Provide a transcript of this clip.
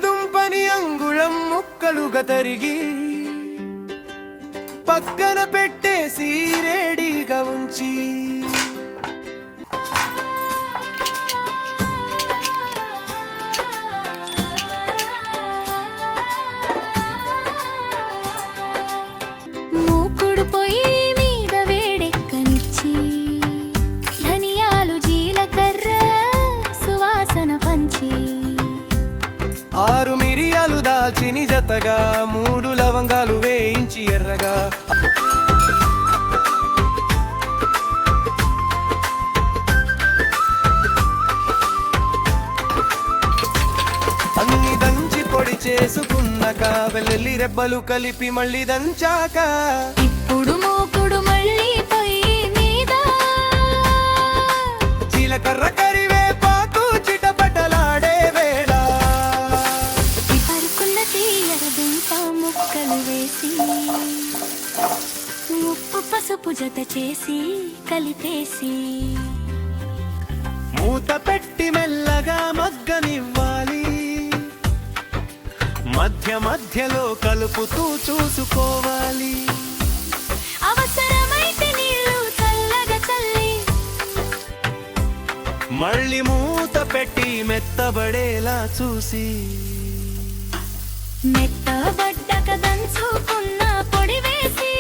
బంగాళదుంపని అంగుళం ముక్కలుగా తరిగి పక్కన పెట్టేసి రెడీగా ఉంచి మూకుడు పొయ్యి మీద వేడెక్కనిచ్చి ధనియాలు జీలకర్ర సువాసన పంచి 6 మిరియాలు దాల్చిని జతగా 3 లవంగాలు వేయించి ఎర్రగా అన్ని దంచి పొడి చేసుకున్నాక వెల్లుల్లి రెబ్బలు కలిపి మళ్ళీ దంచాక ఇప్పుడు మూకుడు మళ్ళీ పొయ్యి మీద జీలకర్ర కరివేపాకు చిటపటలాడే వేళ పరుకున్న తీయరదుంప ముక్కలు వేసి ఉప్పు పసుపు జత చేసి కలిపేసి మూత పెట్టి మెల్లగా మగ్గనివ్వాలి మధ్య మధ్యలో కలుపుతూ చూసుకోవాలి అవసరమైతే నీళ్లు చల్లగా చల్లి మళ్ళీ మూత పెట్టి మెత్తబడేలా చూసి మెత్తబడ్డక దంచుకున్న పొడి వేసి